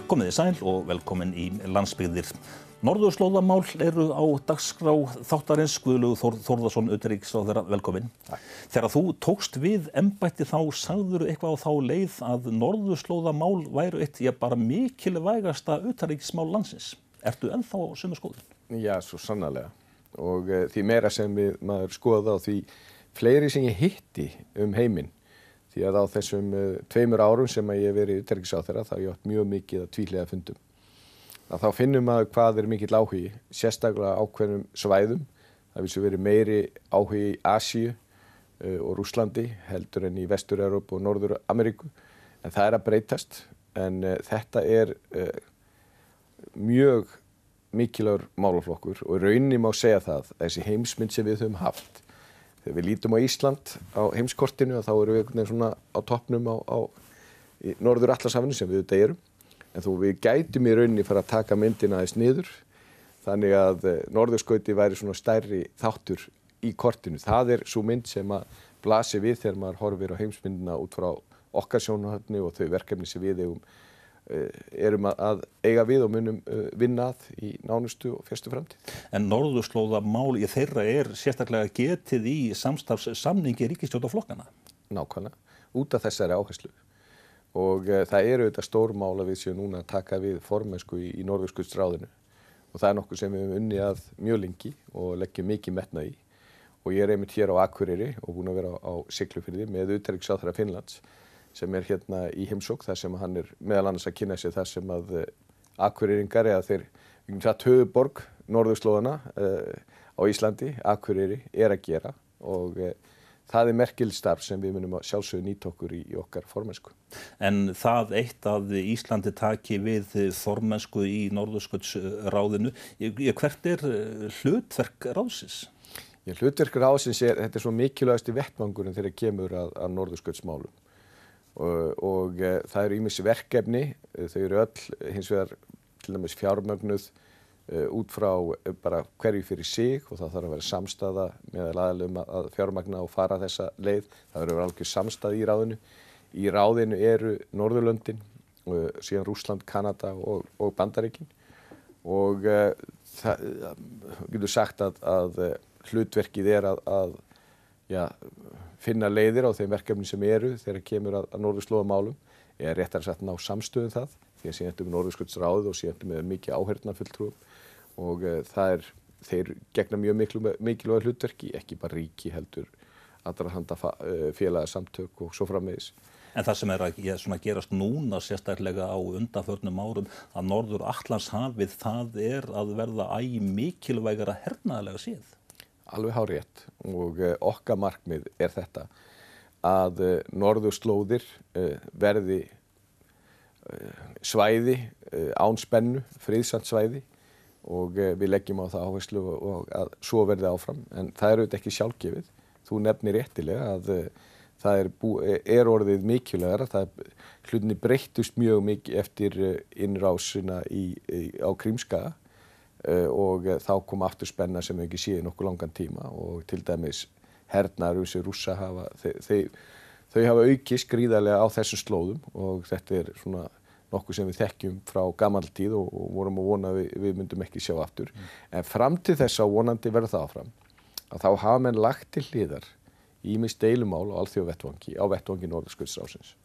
Komið þið sæl og velkomin í landsbyggðir. Norðurslóðamál eru á dagskrá þáttarins. Guðlaugur Þórðarson, utanríkisráðherra, velkomin. Þegar þú tókst við embætti þá sagðirðu eitthvað á þá leið að norðurslóðamál væru eitt bara mikilvægasta utanríkismál landsins. Ertu ennþá á sömu skoðun? Já, svo sannarlega. Og því meira sem maður skoða á því fleiri sem ég hitti heiminn. Því að á þessum 2 árum sem ég hef verið utanríkisráðherra þá hef ég átt mjög mikið að tvíhliða fundum. Að þá finnum maður hvað mikill áhugi, sérstaklega ákveðnum svæðum. Það vissu verið meiri áhugi í Asíu og Rússlandi heldur en í Vestur-Evrópu og Norður-Ameríku. En það að breytast. En þetta mjög mikilvægur málaflokkur og í rauninni má segja það að þessi heimsmynd sem við höfum haft. Þegar við lítum á Ísland á heimskortinu þá erum við einhvern veginn svona á toppnum í Norður-Atlantshafinu sem við auðvitað erum. En þó við gætum í rauninni fara að taka myndina aðeins niður. Þannig að norðurskauti væri svona stærri þáttur í kortinu. Það svo mynd sem að blasir við þegar maður horfir á heimsmyndina út frá okkar sjónarhorni og þau verkefni sem við erum að eiga við og munum vinna að í nánustu og fyrstu framtíð. En norðurslóðamál í þeirra sérstaklega getið í samstarfssamningi ríkisstjórnarflokkanna? Nákvæmlega, út af þessari áherslu. Og það auðvitað stórmál að við séum núna að taka við formennsku í Norðurskautsráðinu. Og það nokkuð sem við höfum unnið að mjög lengi og leggjum mikið metnað í. Og ég einmitt hér á Akureyri og búinn að vera á Siglufirði með utanríkisráðherra Finnlands sem hérna í heimsókn þar sem hann meðal annars að kynna sér þar sem að Akureyringar eða þeir höfuðborg norðurslóðana á Íslandi, Akureyri, að gera og það merkileg starf sem við munum að sjálfsögðu nýta okkur í okkar formennsku. En það eitt að Íslandi taki við formennsku í Norðurskautsráðinu, hvert hlutverk ráðsins? Hlutverk ráðsins þetta svo mikilvægasti vettvangurinn þegar kemur að Norðurskautsmálum. Og það eru ýmis verkefni, þau eru öll hins vegar til dæmis fjármögnuð út frá bara hverju fyrir sig og það þarf að vera samstaða meðal aðilum að fjármagna og fara þessa leið. Það verður algjör samstaða í ráðinu. Í ráðinu eru Norðurlöndin, síðan Rússland, Kanada og Bandaríkin. Og það getur sagt að hlutverkið að finna leiðir á þeim verkefni sem eru þegar kemur að norðurslóðamálum. Réttar sagt ná samstöðum það, því að síðan Norðurskautsráðið og síðan með mikið áheyrnarfulltrúum og þeir gegna mjög mikilvæg hlutverki, ekki bara ríki heldur allra handa félagasamtök og svo framvegis. En það sem að gerast núna sérstaklega á undanförnum árum að Norður-Atlantshafið það að verða mikilvægara hernaðarlega séð. Alveg hárrétt og okkar markmið þetta að norðurslóðir verði svæði án spennu, friðsamt svæði og við leggjum á það áherslu og að svo verði áfram. En það auðvitað ekki sjálfgefið. Þú nefnir réttilega að það orðið mikilvægara. Hlutinni breyttust mjög mikið eftir innrásina á Krímskaga. Og þá kom aftur spenna sem við ekki séð í nokkuð langan tíma og til dæmis hernaðar sem Rússa hafa, þau hafa aukist gríðarlega á þessum slóðum og þetta svona nokkuð sem við þekkjum frá gamalli tíð og vorum að vona að við myndum ekki sjá aftur. En fram til þess að vonandi verður það áfram að þá hafa menn lagt til hliðar ýmis deilumál á alþjóðavettvangi, á vettvangi Norðurskautsráðsins.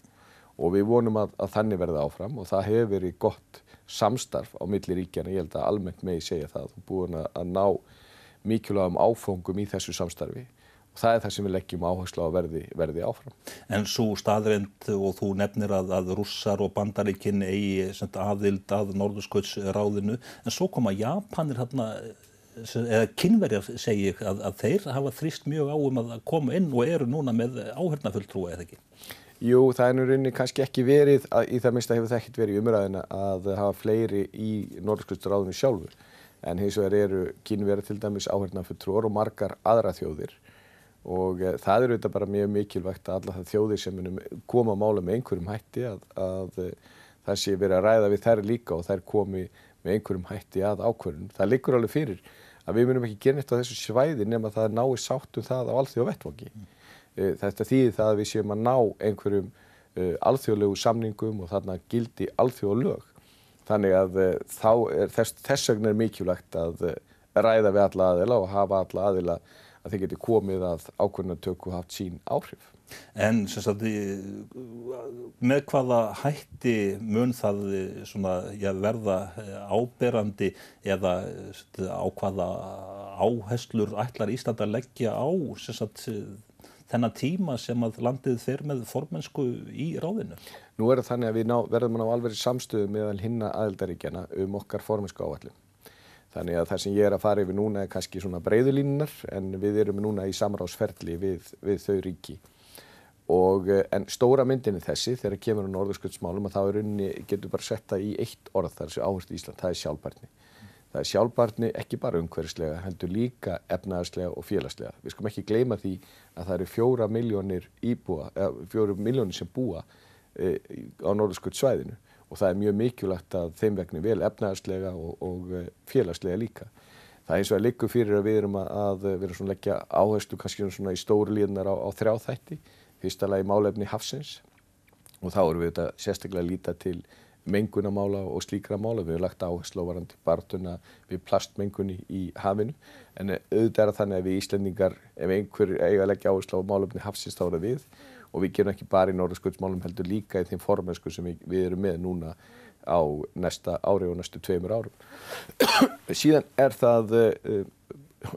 Og við vonum að þannig verði áfram og það hefur verið gott samstarf á milli ríkjanna, ég held að almennt megi segja það og búin að ná mikilvægum áfangum í þessu samstarfi og það það sem við leggjum áherslu á að verði áfram. En svo staðreynd og þú nefnir að Rússar og Bandaríkin eigi aðild að Norðurskautsráðinu en svo koma Japanir eða Kínverjar segi ég að þeir hafa þrýst mjög á að koma inn og eru núna með áheyrnarfulltrúa eða ekki? Jú, það nú rauninni kannski ekki verið, í það minnsta hefur það ekkert verið í umræðina að hafa fleiri í Norðurskautsráðinu sjálfur. En hins vegar eru Kínverjar til dæmis áheyrnarfulltrúar og margar aðra þjóðir. Og það auðvitað bara mjög mikilvægt að allar það þjóðir sem munum koma að mála með einhverjum hætti að það sé verið að ræða við þær líka og þær komi með einhverjum hætti að ákvörðun. Það liggur alveg fyrir að við munum ekki gera neitt á þessu svæði nema það nái sátt það á alþjóðavettvangi. Þetta þýðir það að við séum að ná einhverjum alþjóðlegu samningum og þarna gildi alþjóðalög Þannig að þá þess vegna mikilvægt að ræða við alla aðila og hafa alla aðila að þeir geti komið að ákvörðunartöku og haft sín áhrif. En sem sagt, með hvaða hætti mun það svona, verða áberandi eða á hvaða áherslur ætlar Ísland að leggja á sem sagt, þennan tíma sem að landið fer með formennsku í ráðinu? Nú það þannig að við verðum að ná alveg samstöðu meðal hinna aðildarríkjanna okkar formennskuáætlun. Þannig að það sem ég að fara yfir núna kannski svona breiðulínunar en við erum núna í samráðsferli við þau ríki. En stóra myndin þessi þegar kemur á norðurskautsmálum að þá getur bara setta í eitt orð þar sem áherslu Ísland, það sjálfbærni. Það sjálfbærni ekki bara umhverfislega, heldur líka efnahagslega og félagslega. Við skulum ekki gleyma því að það eru 4 milljónir íbúa, 4 milljónir sem búa á norðurskautssvæðinu og það mjög mikilvægt að þeim vegni vel efnahagslega og félagslega líka. Það eins og að liggur fyrir að við erum að vera svona leggja áherslu kannski svona í stóru líðunar á 3 þætti. Fyrsta lagi málefni hafsins og þá erum við sérstaklega að líta til mengunarmála og slíkra mála. Við höfum lagt áherslu á varðandi baráttuna við plastmengunni í hafinu en auðvitað þannig að við Íslendingar, ef einhver eiga að leggja áherslu á málefni hafsins þá það við og við gerum ekki bara í norðurskautsmálum heldur líka í þeim formennsku sem við erum með núna á næsta ári og næstu 2 árum. Síðan það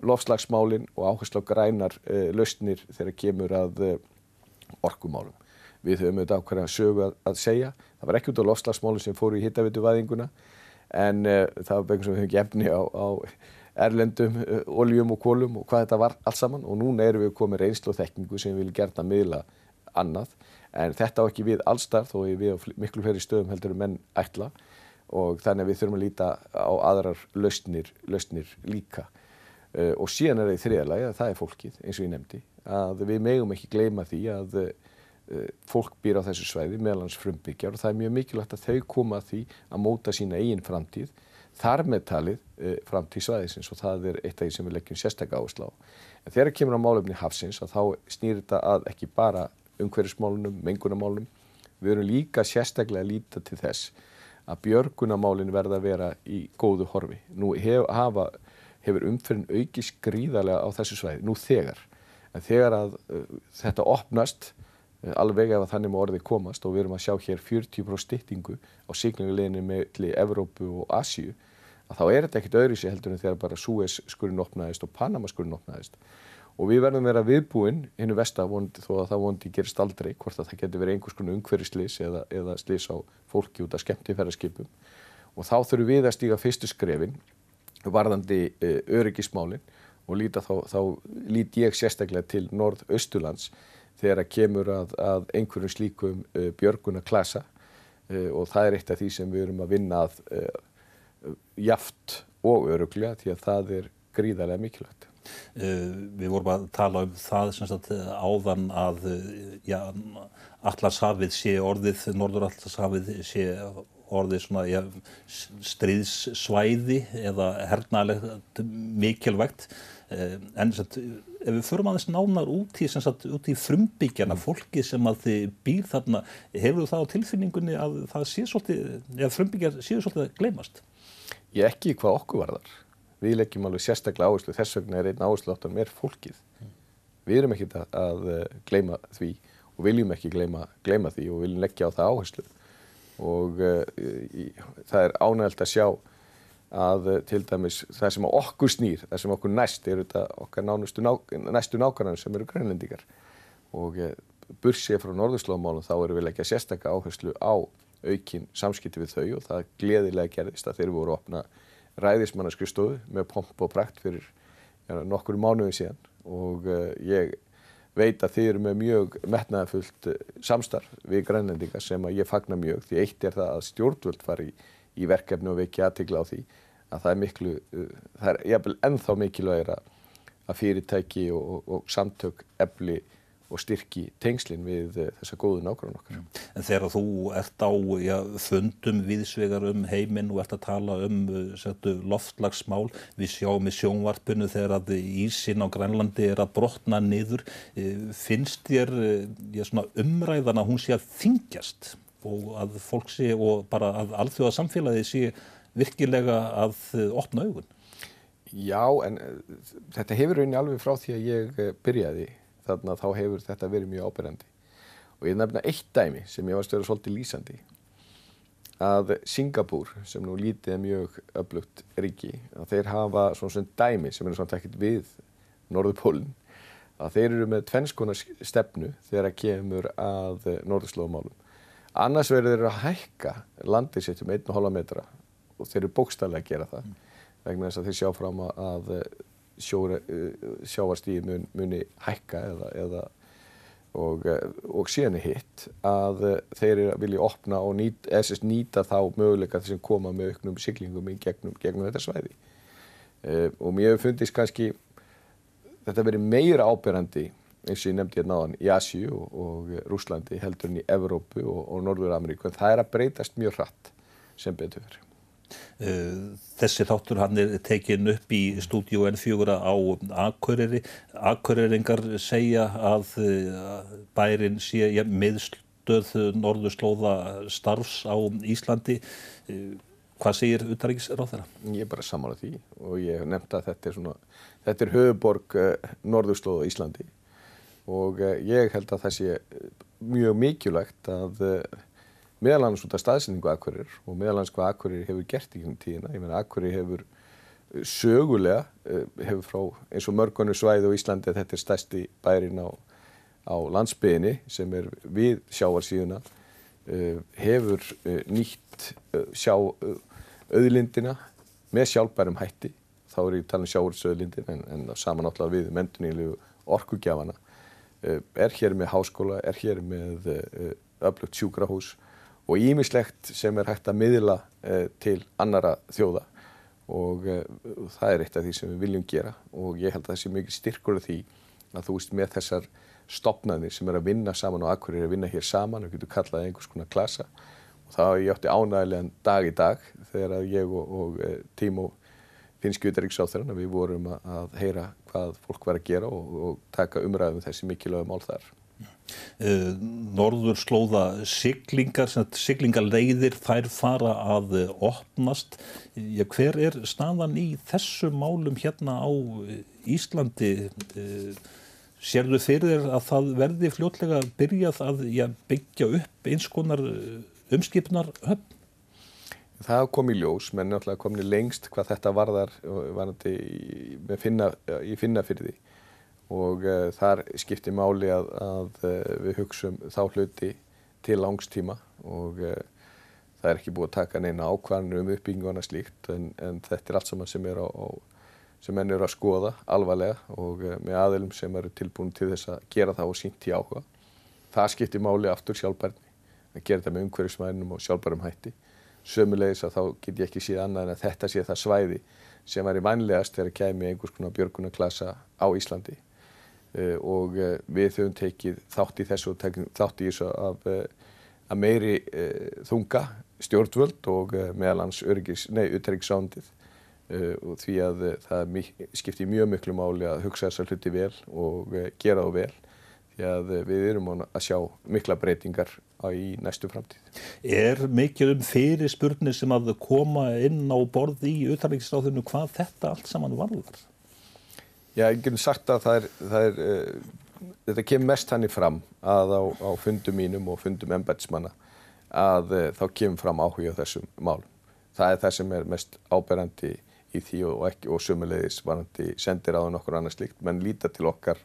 loftslagsmálin og áherslu á grænar lausnir þegar kemur að orkumálum. Við höfum auðvitað ákveðna sögu að segja. Það var ekki út á loftslagsmálum sem fóru í hitaveituvæðinguna en það var vegna sem við höfum ekki efni á erlendum oljum og kolum og hvað þetta var allt saman og núna erum við komið reynslu og þekkingu sem við viljum gjarna miðla annað en þetta á ekki við allstar þó við á miklu fleiri stöðum heldur menn ætla og þannig að við þurfum að líta á aðrar lausnir líka. Og síðan það í þriðja lagi að það fólkið eins og ég nefndi að við megum ekki gleyma því að fólk býr á þessu svæði meðal annars frumbyggjar og það mjög mikilvægt að þau koma að því að móta sína eigin framtíð þar með talið framtíð svæðisins og það eitt af því sem við leggjum sérstaka áherslu á. En þegar kemur á málefni hafsins að þá snýr þetta að ekki bara umhverfismálunum, mengunarmálunum. Við erum líka sérstaklega að líta til þess að björgunarmálin verða að vera í góðu horfi. Nú hefur umferðin aukist gríðarlega á þessu svæði, nú þegar. En þegar að þetta opnast, alveg ef að þannig má orðið komast og við erum að sjá hér 40% styttingu á siglingaleiðinni milli Evrópu og Asíu, að þá þetta ekkert öðruvísi heldur en þegar bara Suez-skurðin opnaðist og Panama-skurðin opnaðist. Og við verðum að vera viðbúin hinu vestra þó að það vonandi gerist aldrei, hvort að það getur verið einhvers konar umhverfisslys eða slys á fólki út af skemmtiferðaskipum. Og þá þurfum við að stíga fyrstu skrefin varðandi öryggismálin og þá lít ég sérstaklega til Norðausturlands þegar að kemur að einhverjum slíkum björgunarklasa og það eitt af því sem við erum að vinna að jafnt og örugglega því að það gríðarlega mikilvægt. Við vorum að tala það sem sagt áðan að Atlantshafið sé orðið, Norður-Atlantshafið sé orðið svona stríðssvæði eða hernaðarlegt mikilvægt en sagt, ef við förum aðeins nánar út í frumbyggjana, fólkið sem að þið býr þarna, hefur það á tilfinningunni að það sé svolítið, frumbyggjar séu svolítið að gleymast? Ég ekki hvað okkur varðar. Við leggjum alveg sérstaklega áherslu, þess vegna einn áherslu áttan fólkið. Við erum ekki að gleyma því og viljum ekki gleyma því og viljum leggja á það áherslu. Og það ánægjulegt að sjá að til dæmis það sem okkur snýr, það sem okkur næst þetta okkar næstu nágrannar sem eru Grænlendingar. Og burtséð frá norðurslóðamálum þá erum við leggja sérstaka áherslu á aukin samskipti við þau og það gleðilega gerðist að þeir voru að opna ræðismannaskrifstofu með pomp og prakt fyrir nokkur mánuðum síðan og ég veit að þið eru með mjög metnaðarfullt samstarf við Grænlendinga sem að ég fagna mjög því eitt það að stjórnvöld fari í verkefni og vekja athygli á því að það jafnvel ennþá mikilvægara að fyrirtæki og samtök efli og styrki tengslin við þessa góðu nágranna okkar. En þegar þú ert á fundum víðsvegar heiminn og ert að tala loftslagsmál, við sjáum í sjónvarpinu þegar að ísinn á Grænlandi að brotna niður, finnst þér svona umræðan að hún sé að þyngjast? og að fólk sé og bara að alþjóðasamfélagið sé virkilega að opna augun. Já, en þetta hefur rauninni alveg frá því að ég byrjaði, þarna þá hefur þetta verið mjög áberandi. Og ég nefna eitt dæmi sem ég varst að vera svolítið lýsandi, að Singapúr, sem nú lítið mjög öflugt ríki, að þeir hafa svona dæmi sem samt ekkert við Norðurpólinn, að þeir eru með tvenns konar stefnu þegar kemur að norðurslóðamálum. Annars verður þeir að hækka landið sitt 1,5 metra og þeir eru bókstaflega að gera það vegna þess að þeir sjá fram að sjávarstigið muni hækka og síðan hitt að þeir vilja opna og nýta þá möguleika sem koma með auknum siglingum í gegnum þetta svæði. Og mér hefur fundist kannski þetta verið meira áberandi, eins og ég nefndi hérna áðan, í Asíu og Rússlandi heldur en í Evrópu og Norður-Ameríku. En það að breytast mjög hratt sem betur fyrir. Þessi þáttur hann tekinn upp í stúdíó N4 á Akureyri. Akureyringar segja að bærinn sé miðstöð norðurslóða starfs á Íslandi. Hvað segir utanríkisráðherra? Ég er bara sammála því og ég hef nefnt að þetta er höfuðborg norðurslóða á Íslandi og ég held að það sé mjög mikilvægt að meðal annars út af staðsetningu Akureyrar og meðal annars hvað Akureyri hefur gert í gegnum tíðina. Ég meina Akureyri hefur sögulega, hefur frá eins og mörg önnur svæði á Íslandi að þetta er stærsti bærinn á landsbyggðinni sem er við sjávarsíðuna, hefur nýtt auðlindina með sjálfbærum hætti. Þá er ég að tala sjávarútvegsauðlindina en saman náttúrulega við endurnýjanlegu orkugjafana. Er hér með háskóla, er hér með öflugt sjúkrahús og ýmislegt sem er hægt að miðla til annarra þjóða og það er eitt af því sem við viljum gera og ég held að það sé mikið styrkur af því að þú veist með þessar stofnanir sem er að vinna saman á Akureyri, að vinna hér saman og getur kallað einhvers konar klasa og það ég átti ánægilegan dag í dag þegar að ég og Tímo finnski utanríkisráðherrann að við vorum að heyra hvað fólk var að gera og taka umræðu þessi mikilvægu mál þar. Norðurslóða siglingaleiðir þær fara að opnast. Hver er staðan í þessum málum hérna á Íslandi? Sérðu fyrir þér að það verði fljótlega byrjað að byggja upp eins konar umskipunarhöfn? Það kom í ljós, menn náttúrulega komin lengst hvað þetta varðar í Finnafirði. Og þar skiptir máli að við hugsum þá hluti til langs tíma og það er ekki búið að taka neina ákvarðanir uppbyggingu og annað slíkt en þetta er allt saman sem menn eru að skoða alvarlega og með aðilum sem eru tilbúin til þess að gera það og sýnt í áhuga. Það skiptir máli aftur sjálfbærni, að gera þetta með umhverfisvænum og sjálfbærum hætti. Sömuleiðis að þá get ég ekki séð annað en að þetta sé það svæði sem væri vænlegast þegar kæmi einhvers konar björgunarklasa á Íslandi. Og við höfum tekið þátt í þessu og þátt í þessu af meiri þunga stjórnvöld og meðal annars utanríkisráðuneytið og því að það skiptir mjög miklu máli að hugsa þessa hluti vel og gera þá vel því að við erum að sjá mikla breytingar í næstu framtíð. Er mikið fyrirspurnir sem að koma inn á borð í utanríkisráðuneytinu hvað þetta allt saman varðar? Já, ég getur sagt að þetta kemur mest þannig fram að á fundum mínum og fundum embættismanna að þá kemur fram áhugi á þessum málum. Það er það sem er mest áberandi í því og sömuleiðis varðandi sendiráðin okkur annað slíkt. Menn líta til okkar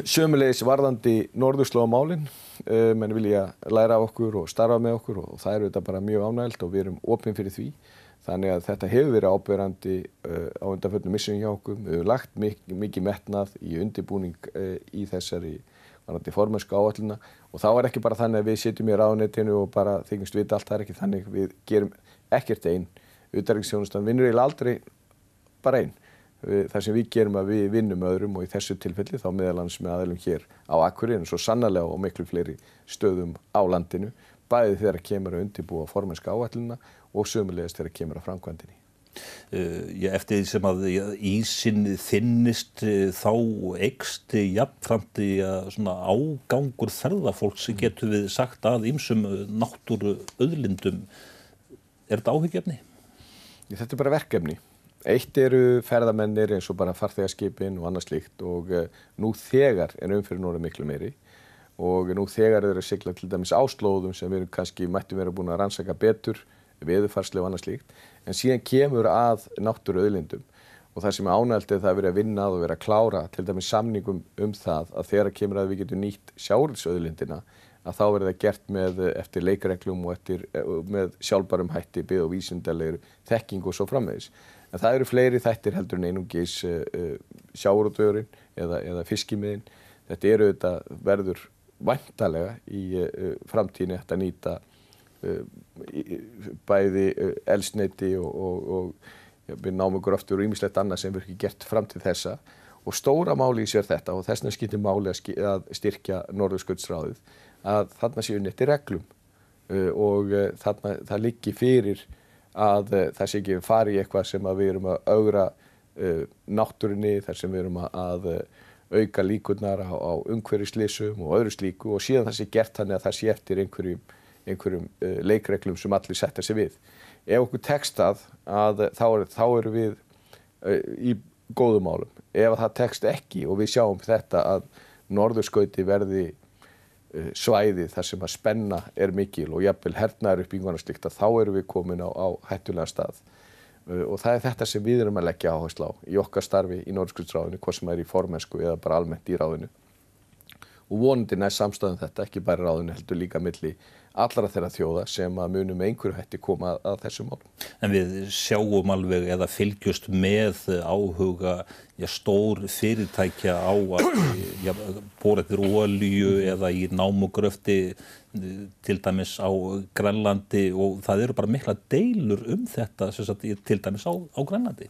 sömuleiðis varðandi norðurslóðamálin. Menn vilja læra af okkur og starfa með okkur og það er þetta bara mjög ánægilegt og við erum opin fyrir því. Þannig að þetta hefur verið áberandi á undanförnum missunum hjá okkur. Við höfum lagt mikið metnað í undirbúning í þessari formennsku áætlunina og þá er ekki bara þannig að við sitjum í ráðuneytinu og bara þykjumst vita allt, það er ekki þannig. Við gerum ekkert einn. Utanríkisþjónustan vinnur eiginlega aldrei bara einn. Það sem við gerum að við vinnum öðrum og í þessu tilfelli þá meðal annars með aðilum hér á Akureyri en svo sannarlega á miklu fleiri stöðum á landinu, bæði þegar kemur að undirbúa formennsku áætlunina og sömuleiðis þegar kemur að framkvæmdinni. Eftir því sem að ísinn þynnist þá eykst jafnframt svona ágangur ferðafólks getum við sagt að ýmsum náttúruauðlindum. Þetta áhyggjuefni? Þetta bara verkefni. Eitt eru ferðamennir eins og bara farþegaskipin og annað slíkt og nú þegar umferðin orðið miklu meiri og nú þegar eru að sigla til dæmis á slóðum sem við kannski mættum vera búin að rannsaka betur, veðurfarslega og annað slíkt, en síðan kemur að náttúruauðlindum og það sem ánægilegt það verið að vinna að og verið að klára til dæmis samningum það að þegar kemur að við getum nýtt sjávarútvegsauðlindina að þá verður það gert með eftir leikreglum og með sjálfbærum hætti byggð á vísindalegri þekkingu og svo framvegis. En það eru fleiri þættir heldur en einungis sjávarútvegurinn eða fiskimiðin. Þetta verður væntanlega í framtíðinni hægt að nýta bæði eldsneyti og við náum okkur aftur og ýmislegt annað sem við ekki gert fram til þessa og stóra máli í sér þetta og þess vegna skiptir máli að styrkja Norðurskautsráðið að þarna séu nettir reglum og þarna það liggi fyrir að það sé ekki fari í eitthvað sem að við erum að ögra náttúrunni þar sem við erum að auka líkurnar á umhverfisslysum og öðru slíku og síðan það sé gert þannig að það sé eftir einhverjum leikreglum sem allir setja sig við. Ef okkur tekst að þá erum við í góðum málum. Ef það tekst ekki og við sjáum þetta að norðurskauti verði svæði þar sem að spenna mikil og jafnvel hernaðaruppbygging og slíkt að þá erum við komin á hættulegan stað. Og það þetta sem við erum að leggja áherslu á í okkar starfi í Norðurskautsráðinu, hvort sem í formennsku eða bara almennt í ráðinu. Og vonandi næst samstöðum þetta, ekki bara ráðinu heldur líka milli allra þeirra þjóða sem að munum með einhverju hætti koma að þessum málum. En við sjáum alveg eða fylgjumst með áhuga stór fyrirtækja á að bora eftir olíu eða í námugröfti til dæmis á Grænlandi og það eru bara mikla deilur þetta sem sagt, til dæmis á Grænlandi.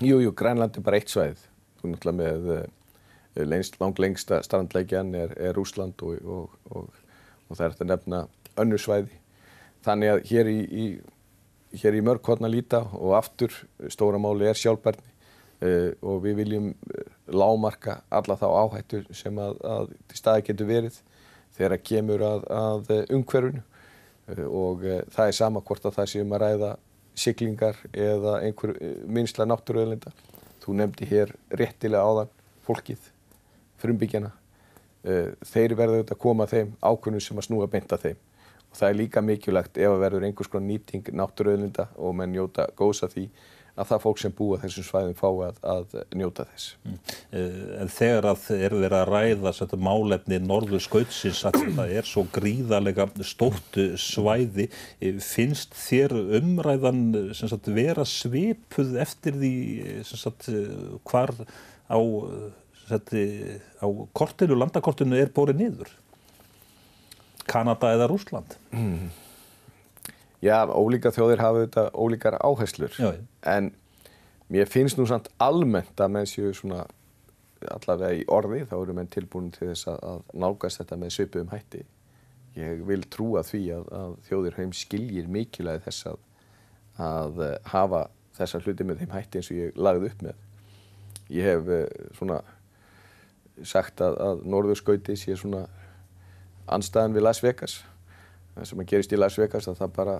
Jú, Grænlandi bara eitt svæðið. Þú náttúrulega með langlengsta strandleikjan Rússland og það þetta nefna önnur svæði. Þannig að hér í mörg horn að líta og aftur stóra máli sjálfbærni og við viljum lágmarka alla þá áhættu sem að til staði getur verið þegar kemur að umhverfinu og það sama hvort að það sé að ræða siglingar eða einhver minnsla náttúruauðlinda. Þú nefndi hér réttilega áðan fólkið, frumbyggjana. Þeir verða að koma þeim ákvörðunum sem að snúa beint að þeim. Og það líka mikilvægt ef að verður einhvers konar nýting náttúruauðlinda og menn njóta góðs af því að það fólk sem búa þessum svæðum fái að njóta þess. En þegar að verið að ræða þetta málefni Norðurskautsins að það svo gríðarlega stórt svæði, finnst þér umræðan sem sagt, vera svipuð eftir því sem sagt, hvar á kortinu, landakortinu borið niður? Kanada eða Rússland? Já, ólíkar þjóðir hafa þetta ólíkar áherslur. Já. En mér finnst nú samt almennt að menn séu svona allavega í orði, þá eru menn tilbúin til þess að nálgast þetta með svipuðum hætti. Ég vil trúa því að þjóðir heims skiljir mikilvægi þess að hafa þessa hluti með þeim hætti eins og ég lagði upp með. Ég hef svona sagt að Norðurskauti sé svona andstæðan við Las Vegas. Það sem gerist í Las Vegas það bara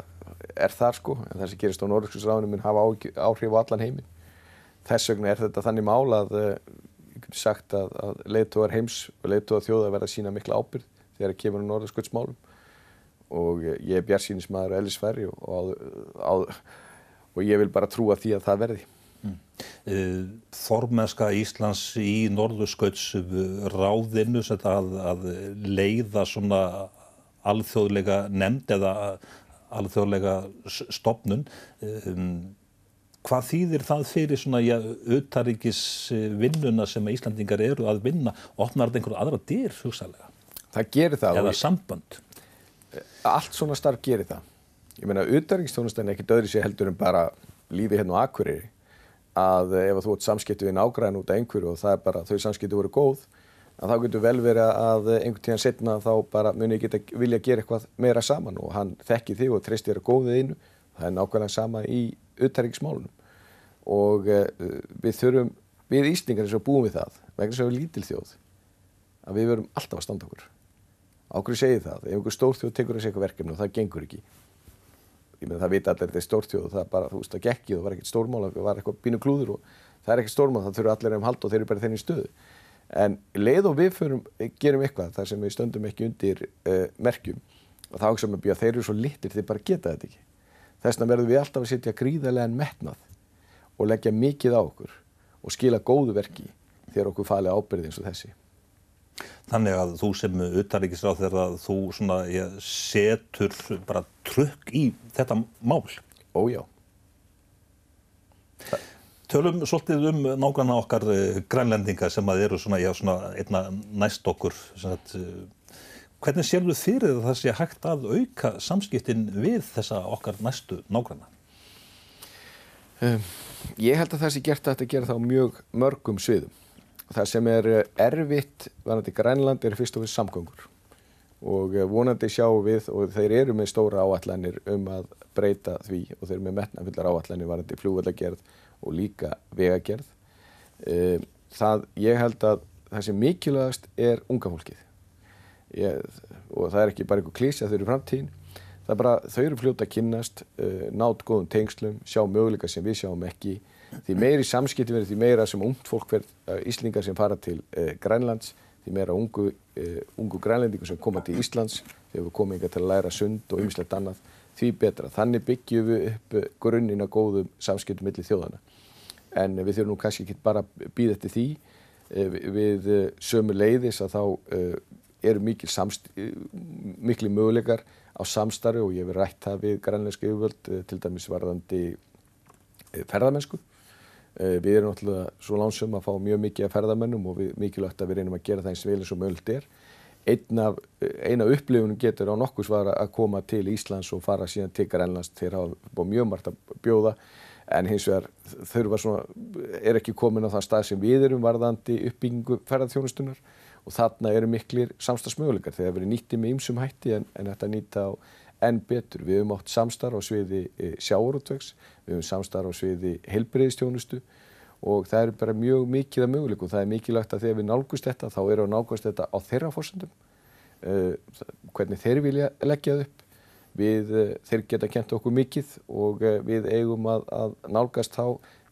þar sko, en það sem gerist á Norðurskautsráðinu mun hafa áhrif á allan heiminn. Þess vegna þetta þannig mál að ég geti sagt að leiðtogar heims og leiðtogar þjóða verða að sýna mikla ábyrgð þegar kemur á Norðurskautsmálum. Og ég bjartsýnismaður og eðlisfæri og ég vil bara trúa því að það verði. Formennska Íslands í Norðurskautsráðinu að leiða svona alþjóðlega nefnd eða alþjóðlega stofnun. Hvað þýðir það fyrir svona utanríkisvinnuna sem Íslandingar eru að vinna? Opnar þetta einhverja aðra dyr hugsanlega? Það gerir það. Eða sambönd? Allt svona starf gerir það. Ég meina, utanríkisþjónustan ekkert öðru sér heldur en bara lífi hérna á Akureyri. Að ef þú átt samskipti við nágranna út af einhverju og það bara þau samskipti voru góð, að þá getur vel verið að einhvern tíðan seinna þá bara muni ég vilja gera eitthvað meira saman og hann þekki þig og treystir þér góðið innu. Það nákvæmlega sama í utanríkismálunum. og við Íslendingar eins og búum við það, vegna þess að við lítil þjóð, að við verum alltaf að standa okkur. Á hverju segir það? Ef einhver stór þjóð tekur þessi eitthvað verkefni og það gengur ekki. Ég meina það vita allir þetta er stór þjóð og það bara, þú veist, það gekk ekki, það var ekkert stórmál, það var eitthvað pínu klúður og það er ekkert stórmál, það þurfa allir halda og þeir eru bara þeirri stöðu. En leið og við gerum eitthvað þar sem við stöndum ekki undir merkjum og þá hugsaum við að þeir eru svo litlir, þeir bara geta þetta ekki. Þess vegna verðum við alltaf að setja gríðarlegan metnað og leggja mikið á okkur og skila góðu verki þegar okkur fali ábyrgð eins og þessi. Þannig að þú sem utanríkisráðherra, þú svona setur bara trukk í þetta mál? Ó já. Tölum svolítið nágranna okkar grænlendinga sem að eru svona einna næst okkur. Hvernig sérðu fyrir að það sé hægt að auka samskiptin við þessa okkar næstu nágranna? Ég held að það sé gert að gera það á mjög mörgum sviðum. Það sem erfitt varðandi Grænland fyrst og fyrst samgöngur og vonandi sjáum við og þeir eru með stóra áætlanir að breyta því og þeir eru með metnafullar áætlanir varðandi flugvallagerð og líka vegagerð. Ég held að það sem mikilvægast unga fólkið og það ekki bara einhver klísja þau eru í framtíðin. Það bara þau eru fljóta að kynnast, náð góðum tengslum, sjá möguleika sem við sjáum ekki. Því meiri samskipti verður, því meira sem ungt fólk Íslendingar sem fara til Grænlands, því meira ungu grænlendingur sem koma til Íslands, þegar við komum hingað til að læra sund og ýmislegt annað, því betra. Þannig byggjum við upp grunninn að góðum samskiptum milli þjóðanna. En við þurfum nú kannski ekki bara að bíða eftir því. Við sömu leiðis að þá eru mikli möguleikar á samstarfi og ég hef rætt það við grænlensk yfirvöld, til dæmis varðandi ferðamennsku. Við erum náttúrulega svo lánsöm að fá mjög mikið af ferðamönnum og mikilvægt að við reynum að gera það eins vel eins og mögulegt Eina upplifunum getur á nokkurs var að koma til Íslands og fara síðan til Grænlands. Þeir hafa búið mjög margt að bjóða en hins vegar ekki komin á þann stað sem við erum varðandi uppbyggingu ferðaþjónustunnar og þarna eru miklir samstarfsmöguleikar. Þeir hafa verið nýtti með ýmsum hætti en þetta nýta á enn betur. Við höfum átt samstarf á sviði sjávarútvegs, við höfum samstarf á sviði heilbrigðisþjónustu og það er bara mjög mikið að möguleikum. Það er mikilvægt að þegar við nálgumst þetta, þá erum við nálgumst þetta á þeirra forsendum, hvernig þeir vilja leggja það upp. Þeir geta kennt okkur mikið og við eigum að nálgast þá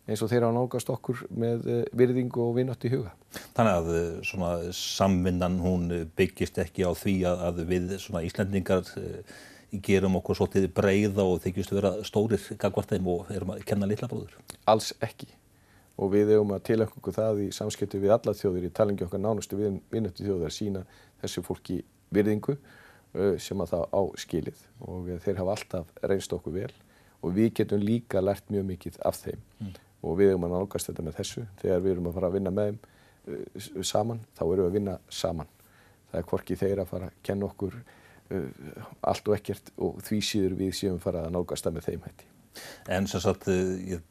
eins og þeir hafa nálgast okkur með virðingu og vináttu í huga. Þannig að svona samvinnan hún byggist ekki á því að við svona Íslendingar gerum okkur svolítið breiða og þykjumst vera stórir gagnvart þeim og erum að kenna litla bróður. Alls ekki. Og við eigum að tileinka okkur það í samskipti við allar þjóðir, í talingi okkar nánustu vináttu þjóðir, sýna þessu fólki virðingu sem að það á skilið og þeir hafa alltaf reynst okkur vel og við getum líka lært mjög mikið af þeim og við eigum að nálgast þetta með þessu. Þegar við erum að fara að vinna með þeim saman, þá erum við að vinna saman. Það hvorki þeir að fara að kenna okkur allt og ekkert og því síður við séum fara að nálgast það með þeim hætti. En sem sagt,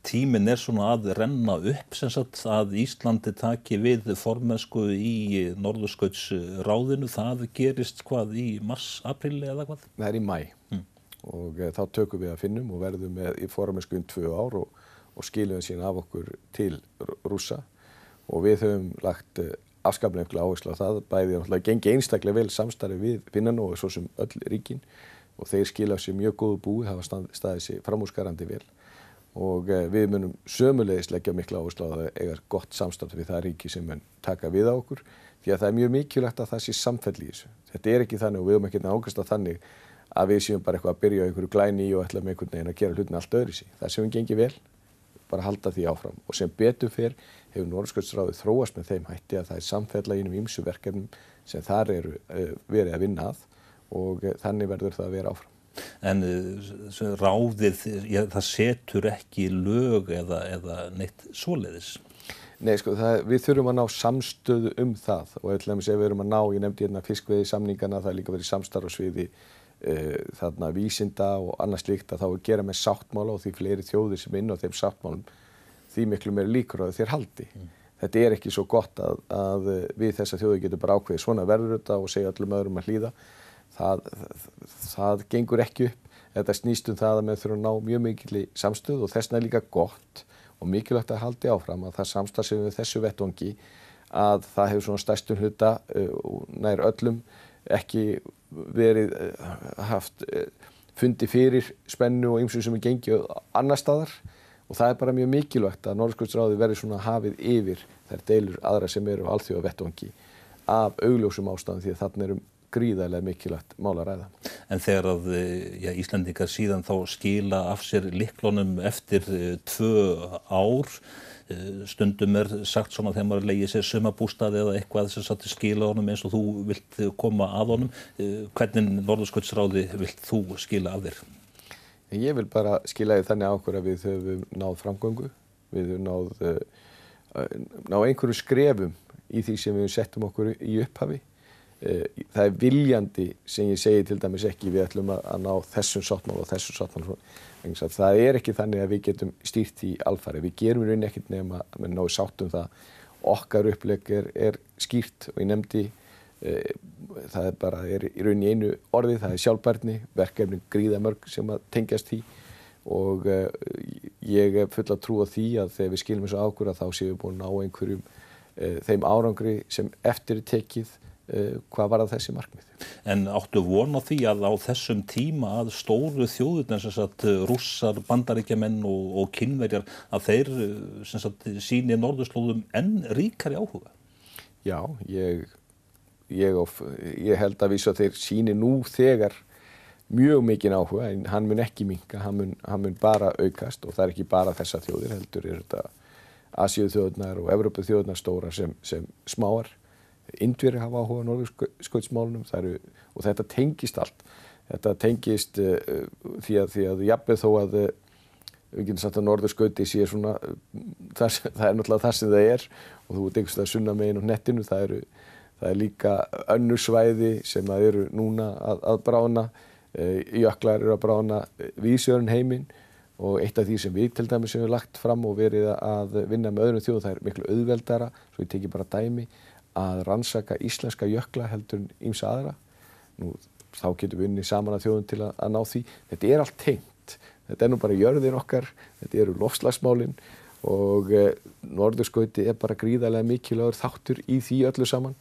tíminn svona að renna upp sem sagt að Íslandi taki við formennsku í Norðurskautsráðinu. Það gerist hvað í mars, apríl eða hvað? Það í maí og þá tökum við að finnum og verðum í formennsku 2 ár og skilum síðan af okkur til Rússa og við höfum lagt afskaplega áherslu á það, bæði náttúrulega gengi einstaklega vel samstarfi við Finnana og svo sem öll ríkin og þeir skila sér mjög góðu búi, hafa staðið sér framúrskarandi vel og við munum sömuleiðis leggja mikla áherslu á að eiga gott samstarf við það ríki sem mun taka við á okkur því að það mjög mikilvægt að það sé samfelli í þessu. Þetta ekki þannig og við höfum ekki nálgast að þannig að við séum bara eitthvað að byrja á einhverju glæni og ætla með einhvern veginn að gera hlutina allt öðruvísi. Það sem við gengið vel, bara halda því áfram og sem betur fer hefur Norðurskautsráðið þróast með þeim hætti að það samfella í ýmsum verkefnum sem þar eru verið að vinna að og þannig verður það að vera áfram. En ráðið, það setur ekki lög eða neitt svoleiðis? Nei, sko, við þurfum að ná samstöðu það og ef við erum að ná, ég nefndi hérna fiskveiðisamningana, það líka verið samstarf á sviði þarna vísinda og annað slíkt að þá gera með sáttmála og því fleiri þjóðir sem inn á þeim sáttmálum því miklu meiri líkur á þeir haldi. Þetta ekki svo gott að við þessa þjóðir getum bara ákveðið svona verður þetta og segja öllum öðrum að hlýða. Það gengur ekki upp. Þetta snýst það að með þurfum að ná mjög mikilli samstöðu og þess vegna líka gott og mikilvægt að haldi áfram að það samstarf sem við þessu vettvangi að það hefur svona stærstum hluta nær öllum ekki verið haft fundi fyrir spennu og ýmsu sem gengið annar staðar og það bara mjög mikilvægt að Norðurskautsráðið verði svona hafið yfir þær deilur aðra sem eru á alþjóðavettvangi af augljósum ástæðum því að þarna gríðarlega mikilvægt mál að ræða. En þegar að Íslendingar síðan þá skila af sér lyklunum eftir 2 ár, stundum sagt svona þegar maður legið sér sumarbústaði eða eitthvað sem satt skila honum eins og þú vilt koma að honum, hvernig Norðurskautsráði vilt þú skila af þér? Ég vil bara skila því þannig á okkur að við höfum náð framgöngu, við höfum náð einhverjum skrefum í því sem við settum okkur í upphafi. Það viljandi sem ég segi til dæmis ekki við ætlum að ná þessum sáttmála og þessum sáttmála. Það ekki þannig að við getum stýrt í alfari. Við gerum í rauninni ekkert nema að við náum sáttum það. Okkar upplegg skýrt og ég nefndi það bara í rauninni einu orði, það sjálfbærni, verkefni gríðamörg sem að tengjast því og ég full að trúa því að þegar við skilum þessu ákvörð að þá séum við búin að ná einhverjum þeim árangri sem eftir tekið hvað var það þessi markmið. En áttu von á því að á þessum tíma að stóru þjóðirnar sem sagt Rússar, Bandaríkjamenn og Kínverjar að þeir sem sagt sýni norðurslóðum enn ríkari áhuga? Já, ég held að vísu að þeir sýni nú þegar mjög mikinn áhuga en hann mun ekki minnka, hann mun bara aukast og það ekki bara þessar þjóðir heldur þetta Asíuþjóðirnar og Evrópuþjóðirnar stórar sem smáar. Indverjar hafa áhuga á norðurskautsmálunum og þetta tengist allt. Þetta tengist því að jafnvel þó að við getum sagt að norðurskauti sé svona, það náttúrulega það sem það og þú ert einhvers staðar sunnan megin á hnettinum, það líka önnur svæði sem það eru núna að bráðna, jöklar eru að bráðna víðsjörun heiminn og eitt af því sem við til dæmis hefur lagt fram og verið að vinna með öðrum þjóðum, það miklu auðveldara, svo ég teki bara dæmi, að rannsaka íslenska jökla heldur en ýmsa aðra. Nú, þá getum við unnið saman að þjóðum til að ná því. Þetta allt tengt. Þetta nú bara jörðin okkar, þetta eru loftslagsmálin og norðurskauti bara gríðarlega mikilvægur þáttur í því öllu saman.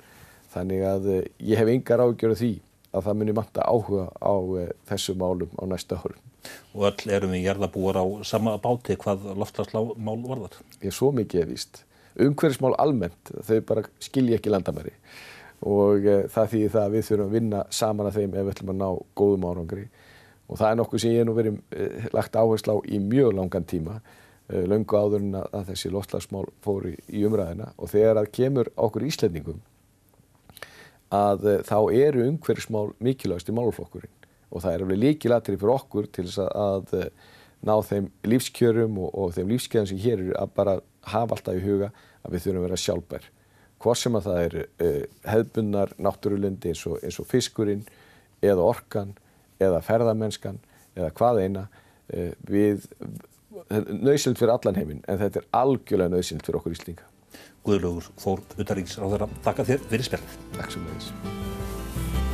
Þannig að ég hef engar áhyggjur af því að það muni vanta áhuga á þessu málum á næsta árum. Og öll erum við jarðarbúar á sama báti hvað loftslagsmál varðar? Svo mikið víst. Umhverfismál almennt, þau bara skilja ekki landamæri og það þýðir það að við þurfum að vinna saman að þeim ef við ætlum að ná góðum árangri og það nokkuð sem ég nú verið lagt áherslu á í mjög langan tíma, löngu áður en að þessi loftslagsmál fóru í umræðina og þegar að kemur okkur Íslendingum að þá eru umhverfismál mikilvægasti málaflokkurinn og það alveg lykilatriði fyrir okkur til þess að ná þeim lífskjörum og þeim lífskeiðum sem hér að bara hafa alltaf í huga að við þurfum að vera sjálfbær. Hvort sem að það hefðbundnar náttúrulendi eins og fiskurinn eða orkan eða ferðamennskan eða hvað eina nauðsynlegt fyrir allan heiminn en þetta algjörlega nauðsynlegt fyrir okkur Íslendinga. Guðlaugur Þór utanríkisráðherra, þakka þér fyrir spjallið. Takk sömuleiðis.